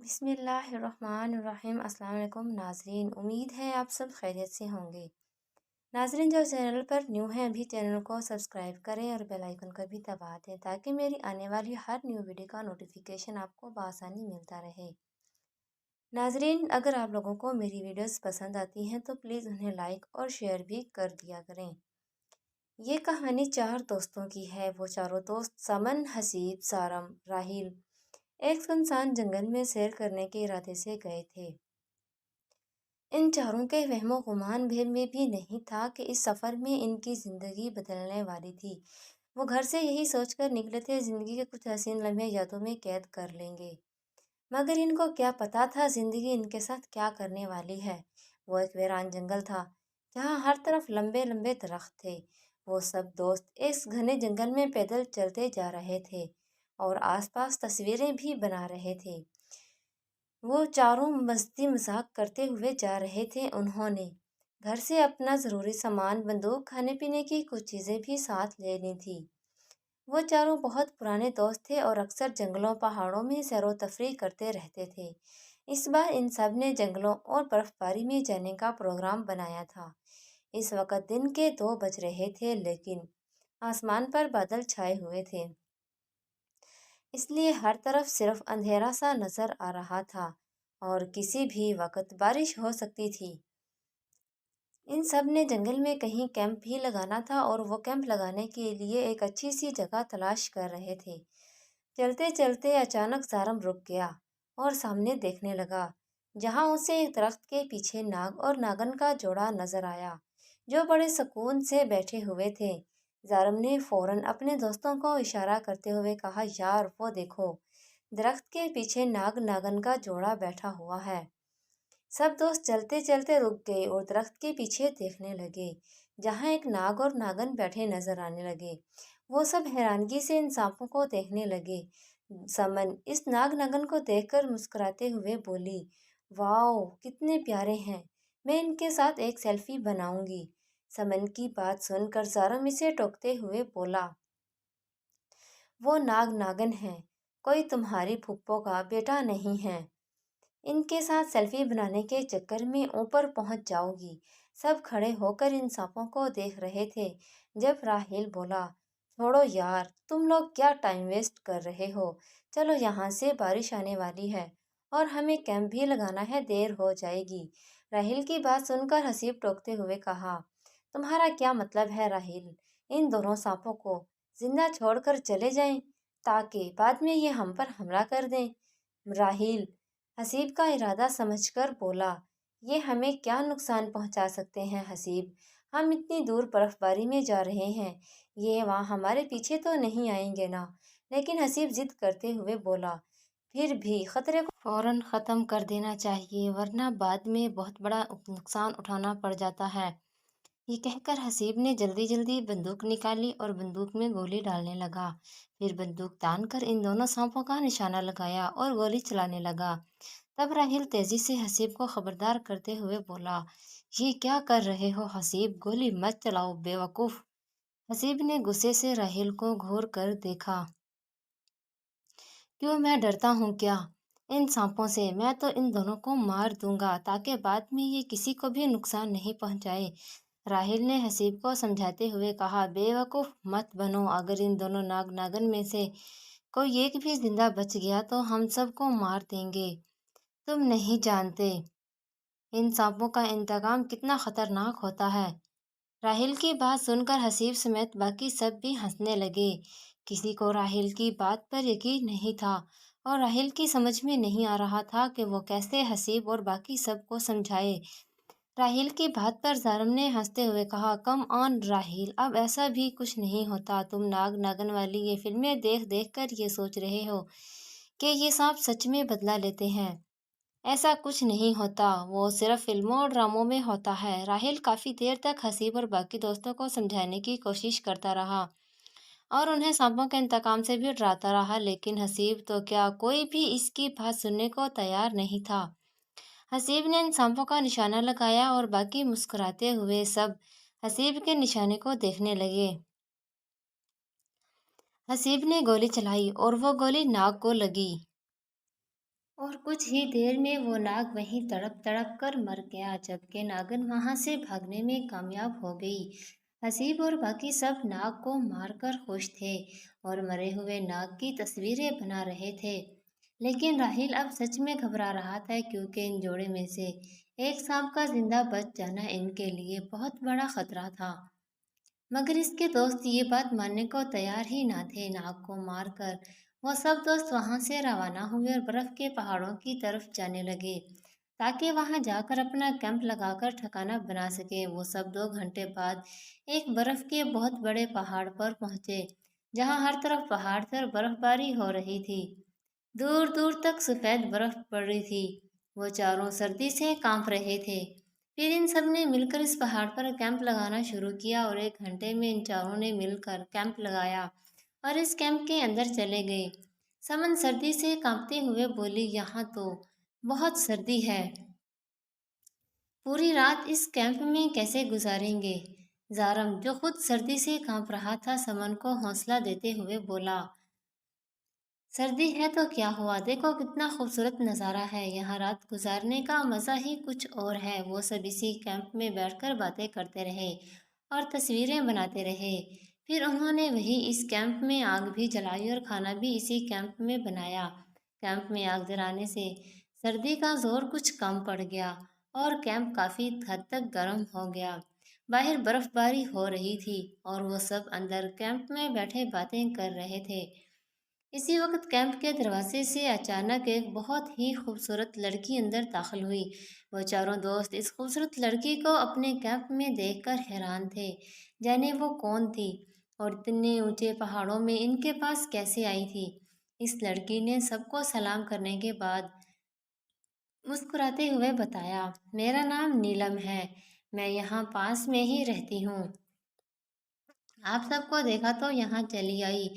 بسم اللہ الرحمن الرحیم۔ السلام علیکم ناظرین، امید ہے آپ سب خیریت سے ہوں گے۔ ناظرین، جو چینل پر نیو ہیں ابھی چینل کو سبسکرائب کریں اور بیل آئیکن کا بھی دبا دیں تاکہ میری آنے والی ہر نیو ویڈیو کا نوٹیفیکیشن آپ کو بآسانی ملتا رہے۔ ناظرین، اگر آپ لوگوں کو میری ویڈیوز پسند آتی ہیں تو پلیز انہیں لائک اور شیئر بھی کر دیا کریں۔ یہ کہانی 4 دوستوں کی ہے۔ وہ چاروں دوست سمن، حسیب، سارم، راحیل ایک سنسان جنگل میں سیر کرنے کے ارادے سے گئے تھے۔ ان چاروں کے وہم و گمان میں بھی نہیں تھا کہ اس سفر میں ان کی زندگی بدلنے والی تھی۔ وہ گھر سے یہی سوچ کر نکلے تھے زندگی کے کچھ حسین لمحے یادوں میں قید کر لیں گے، مگر ان کو کیا پتا تھا زندگی ان کے ساتھ کیا کرنے والی ہے۔ وہ ایک ویران جنگل تھا جہاں ہر طرف لمبے لمبے درخت تھے۔ وہ سب دوست اس گھنے جنگل میں پیدل چلتے جا رہے تھے اور آس پاس تصویریں بھی بنا رہے تھے۔ وہ چاروں مستی مذاق کرتے ہوئے جا رہے تھے۔ انہوں نے گھر سے اپنا ضروری سامان، بندوق، کھانے پینے کی کچھ چیزیں بھی ساتھ لے لی تھی۔ وہ چاروں بہت پرانے دوست تھے اور اکثر جنگلوں پہاڑوں میں سیر و تفریح کرتے رہتے تھے۔ اس بار ان سب نے جنگلوں اور برف باری میں جانے کا پروگرام بنایا تھا۔ اس وقت دن کے 2 بج رہے تھے لیکن آسمان پر بادل چھائے ہوئے تھے، اس لیے ہر طرف صرف اندھیرا سا نظر آ رہا تھا اور کسی بھی وقت بارش ہو سکتی تھی۔ ان سب نے جنگل میں کہیں کیمپ بھی لگانا تھا اور وہ کیمپ لگانے کے لیے ایک اچھی سی جگہ تلاش کر رہے تھے۔ چلتے چلتے اچانک سارم رک گیا اور سامنے دیکھنے لگا، جہاں اسے ایک درخت کے پیچھے ناگ اور ناگن کا جوڑا نظر آیا جو بڑے سکون سے بیٹھے ہوئے تھے۔ زارم نے فوراً اپنے دوستوں کو اشارہ کرتے ہوئے کہا، یار وہ دیکھو، درخت کے پیچھے ناگ ناگن کا جوڑا بیٹھا ہوا ہے۔ سب دوست چلتے چلتے رک گئے اور درخت کے پیچھے دیکھنے لگے جہاں ایک ناگ اور ناگن بیٹھے نظر آنے لگے۔ وہ سب حیرانگی سے ان سانپوں کو دیکھنے لگے۔ سمن اس ناگ ناگن کو دیکھ کر مسکراتے ہوئے بولی، واؤ کتنے پیارے ہیں، میں ان کے ساتھ ایک سیلفی بناؤں گی۔ سمن کی بات سن کر زارم اسے ٹوکتے ہوئے بولا، وہ ناگ ناگن ہیں، کوئی تمہاری پھپھو کا بیٹا نہیں ہے، ان کے ساتھ سیلفی بنانے کے چکر میں اوپر پہنچ جاؤ گی۔ سب کھڑے ہو کر ان سانپوں کو دیکھ رہے تھے جب راحیل بولا، چھوڑو یار، تم لوگ کیا ٹائم ویسٹ کر رہے ہو، چلو یہاں سے بارش آنے والی ہے اور ہمیں کیمپ بھی لگانا ہے، دیر ہو جائے گی۔ راحیل کی بات سن کر حسیب ٹوکتے ہوئے کہا، تمہارا کیا مطلب ہے راحیل، ان دونوں سانپوں کو زندہ چھوڑ کر چلے جائیں تاکہ بعد میں یہ ہم پر حملہ کر دیں؟ راحیل حسیب کا ارادہ سمجھ کر بولا، یہ ہمیں کیا نقصان پہنچا سکتے ہیں حسیب، ہم اتنی دور برف باری میں جا رہے ہیں، یہ وہاں ہمارے پیچھے تو نہیں آئیں گے نا؟ لیکن حسیب ضد کرتے ہوئے بولا، پھر بھی خطرے کو فوراً ختم کر دینا چاہیے ورنہ بعد میں بہت بڑا نقصان اٹھانا پڑ جاتا ہے۔ یہ کہہ کر حسیب نے جلدی جلدی بندوق نکالی اور بندوق میں گولی ڈالنے لگا، پھر بندوق تان کر ان دونوں سانپوں کا نشانہ لگایا اور گولی چلانے لگا۔ تب راحیل تیزی سے حسیب کو خبردار کرتے ہوئے بولا، یہ کیا کر رہے ہو حسیب، گولی مت چلاؤ بے وقوف۔ حسیب نے غصے سے راحیل کو گھور کر دیکھا، کیوں میں ڈرتا ہوں کیا ان سانپوں سے، میں تو ان دونوں کو مار دوں گا تاکہ بعد میں یہ کسی کو بھی نقصان نہیں پہنچائے۔ راحیل نے حسیب کو سمجھاتے ہوئے کہا، بے وقوف مت بنو، اگر ان دونوں ناگ ناگن میں سے کوئی ایک بھی زندہ بچ گیا تو ہم سب کو مار دیں گے، تم نہیں جانتے ان سانپوں کا انتقام کتنا خطرناک ہوتا ہے۔ راحیل کی بات سن کر حسیب سمیت باقی سب بھی ہنسنے لگے۔ کسی کو راحیل کی بات پر یقین نہیں تھا اور راحیل کی سمجھ میں نہیں آ رہا تھا کہ وہ کیسے حسیب اور باقی سب کو سمجھائے۔ راحیل کی بات پر زارم نے ہنستے ہوئے کہا، کم آن راحیل، اب ایسا بھی کچھ نہیں ہوتا، تم ناگ ناگن والی یہ فلمیں دیکھ دیکھ کر یہ سوچ رہے ہو کہ یہ سانپ سچ میں بدلہ لیتے ہیں، ایسا کچھ نہیں ہوتا، وہ صرف فلموں اور ڈراموں میں ہوتا ہے۔ راحیل کافی دیر تک حسیب اور باقی دوستوں کو سمجھانے کی کوشش کرتا رہا اور انہیں سانپوں کے انتقام سے بھی ڈراتا رہا، لیکن حسیب تو کیا کوئی بھی اس کی بات سننے کو تیار نہیں تھا۔ حسیب نے ان سانپوں کا نشانہ لگایا اور باقی مسکراتے ہوئے سب حسیب کے نشانے کو دیکھنے لگے۔ حسیب نے گولی چلائی اور وہ گولی ناگ کو لگی۔ اور کچھ ہی دیر میں وہ ناگ وہیں تڑپ تڑپ کر مر گیا، جبکہ ناگن وہاں سے بھاگنے میں کامیاب ہو گئی۔ حسیب اور باقی سب ناگ کو مار کر خوش تھے اور مرے ہوئے ناگ کی تصویریں بنا رہے تھے۔ لیکن راحیل اب سچ میں گھبرا رہا تھا، کیونکہ ان جوڑے میں سے ایک سانپ کا زندہ بچ جانا ان کے لیے بہت بڑا خطرہ تھا۔ مگر اس کے دوست یہ بات ماننے کو تیار ہی نہ تھے۔ ناگ کو مار کر وہ سب دوست وہاں سے روانہ ہوئے اور برف کے پہاڑوں کی طرف جانے لگے تاکہ وہاں جا کر اپنا کیمپ لگا کر ٹھکانہ بنا سکے۔ وہ سب 2 گھنٹے بعد ایک برف کے بہت بڑے پہاڑ پر پہنچے، جہاں ہر طرف پہاڑ تھے اور برف باری ہو رہی تھی۔ دور دور تک سفید برف پڑ رہی تھی۔ وہ چاروں سردی سے کانپ رہے تھے۔ پھر ان سب نے مل کر اس پہاڑ پر کیمپ لگانا شروع کیا اور 1 گھنٹے میں ان چاروں نے مل کر کیمپ لگایا اور اس کیمپ کے اندر چلے گئے۔ سمن سردی سے کانپتے ہوئے بولی، یہاں تو بہت سردی ہے، پوری رات اس کیمپ میں کیسے گزاریں گے؟ زارم، جو خود سردی سے کانپ رہا تھا، سمن کو حوصلہ دیتے ہوئے بولا، سردی ہے تو کیا ہوا، دیکھو کتنا خوبصورت نظارہ ہے، یہاں رات گزارنے کا مزہ ہی کچھ اور ہے۔ وہ سب اسی کیمپ میں بیٹھ کر باتیں کرتے رہے اور تصویریں بناتے رہے۔ پھر انہوں نے وہی اس کیمپ میں آگ بھی جلائی اور کھانا بھی اسی کیمپ میں بنایا۔ کیمپ میں آگ جلانے سے سردی کا زور کچھ کم پڑ گیا اور کیمپ کافی حد تک گرم ہو گیا۔ باہر برف باری ہو رہی تھی اور وہ سب اندر کیمپ میں بیٹھے باتیں کر رہے تھے۔ اسی وقت کیمپ کے دروازے سے اچانک ایک بہت ہی خوبصورت لڑکی اندر داخل ہوئی۔ وہ چاروں دوست اس خوبصورت لڑکی کو اپنے کیمپ میں دیکھ کر حیران تھے، جانے وہ کون تھی اور اتنے اونچے پہاڑوں میں ان کے پاس کیسے آئی تھی۔ اس لڑکی نے سب کو سلام کرنے کے بعد مسکراتے ہوئے بتایا، میرا نام نیلم ہے، میں یہاں پاس میں ہی رہتی ہوں، آپ سب کو دیکھا تو یہاں چلی آئی،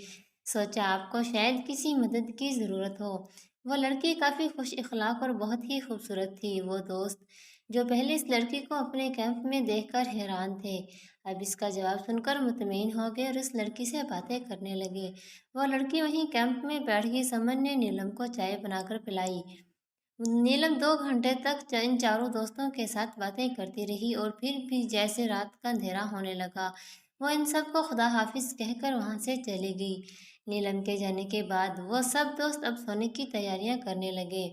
سوچا آپ کو شاید کسی مدد کی ضرورت ہو۔ وہ لڑکی کافی خوش اخلاق اور بہت ہی خوبصورت تھی۔ وہ دوست جو پہلے اس لڑکی کو اپنے کیمپ میں دیکھ کر حیران تھے، اب اس کا جواب سن کر مطمئن ہو گئے اور اس لڑکی سے باتیں کرنے لگے۔ وہ لڑکی وہیں کیمپ میں بیٹھ گئی۔ سمن نے نیلم کو چائے بنا کر پلائی۔ نیلم 2 گھنٹے تک ان چاروں دوستوں کے ساتھ باتیں کرتی رہی اور پھر بھی جیسے رات کا اندھیرا ہونے لگا، وہ ان سب کو خدا حافظ کہہ کر وہاں سے چلی گئی۔ نیلم کے جانے کے بعد وہ سب دوست اب سونے کی تیاریاں کرنے لگے۔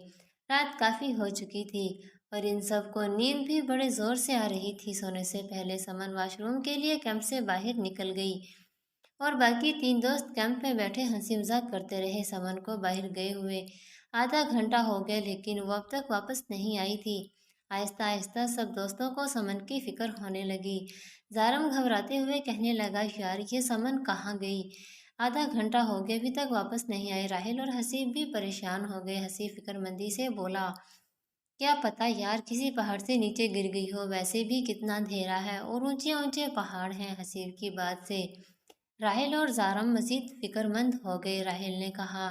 رات کافی ہو چکی تھی اور ان سب کو نیند بھی بڑے زور سے آ رہی تھی۔ سونے سے پہلے سمن واش روم کے لیے کیمپ سے باہر نکل گئی اور باقی 3 دوست کیمپ میں بیٹھے ہنسی مذاق کرتے رہے۔ سمن کو باہر گئے ہوئے آدھا گھنٹہ ہو گیا، لیکن وہ اب تک واپس نہیں آئی تھی۔ آہستہ آہستہ سب دوستوں کو سمن کی فکر ہونے لگی۔ زارم گھبراتے ہوئے کہنے لگا، یار یہ سمن کہاں گئی؟ آدھا گھنٹہ ہو گیا، ابھی تک واپس نہیں آئی۔ راحیل اور حسیب بھی پریشان ہو گئے۔ حسیب فکر مندی سے بولا، کیا پتا یار کسی پہاڑ سے نیچے گر گئی ہو، ویسے بھی کتنا اندھیرا ہے اور اونچے اونچے پہاڑ ہیں۔ حسیب کی بات سے راحیل اور زارم مزید فکر مند ہو گئے۔ راحیل نے کہا،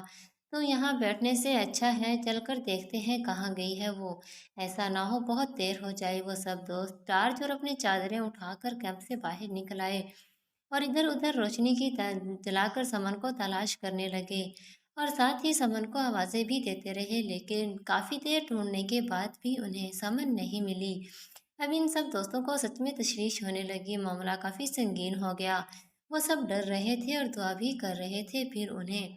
تو یہاں بیٹھنے سے اچھا ہے چل کر دیکھتے ہیں کہاں گئی ہے وہ، ایسا نہ ہو بہت دیر ہو جائے۔ وہ سب دوست ٹارچ اور اپنی چادریں اٹھا کر کیمپ سے باہر نکل آئے اور ادھر ادھر روشنی کی جلا کر سمن کو تلاش کرنے لگے اور ساتھ ہی سمن کو آوازیں بھی دیتے رہے، لیکن کافی دیر ڈھونڈنے کے بعد بھی انہیں سمن نہیں ملی۔ اب ان سب دوستوں کو سچ میں تشویش ہونے لگی، معاملہ کافی سنگین ہو گیا۔ وہ سب ڈر رہے تھے اور دعا بھی کر رہے تھے۔ پھر انہیں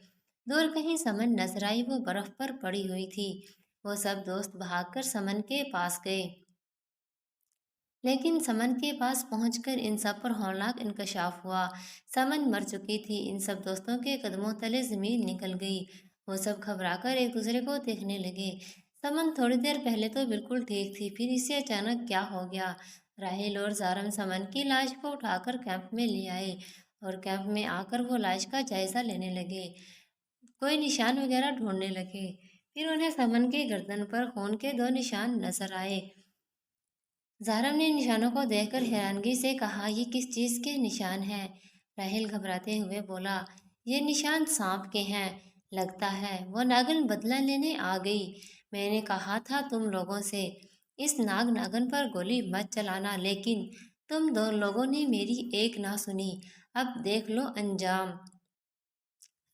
دور کہیں سمن نظر آئی، وہ برف پر پڑی ہوئی تھی۔ وہ سب دوست بھاگ کر سمن کے پاس گئے، لیکن سمن کے پاس پہنچ کر ان سب پر ہولناک انکشاف ہوا۔ سمن مر چکی تھی۔ ان سب دوستوں کے قدموں تلے زمین نکل گئی۔ وہ سب گھبرا کر ایک دوسرے کو دیکھنے لگے۔ سمن تھوڑی دیر پہلے تو بالکل ٹھیک تھی، پھر اسے اچانک کیا ہو گیا؟ راحیل اور زارم سمن کی لاش کو اٹھا کر کیمپ میں لے آئے اور کیمپ میں آ کر وہ لاش کا جائزہ لینے لگے، کوئی نشان وغیرہ ڈھونڈنے لگے۔ پھر انہیں سمن کی گردن پر خون کے 2 نشان نظر آئے۔ زارم نے نشانوں کو دیکھ کر حیرانگی سے کہا، یہ کس چیز کے نشان ہیں؟ راحیل گھبراتے ہوئے بولا، یہ نشان سانپ کے ہیں، لگتا ہے وہ ناگن بدلہ لینے آ گئی۔ میں نے کہا تھا تم لوگوں سے اس ناگن پر گولی مت چلانا، لیکن تم 2 لوگوں نے میری ایک نہ سنی، اب دیکھ لو انجام۔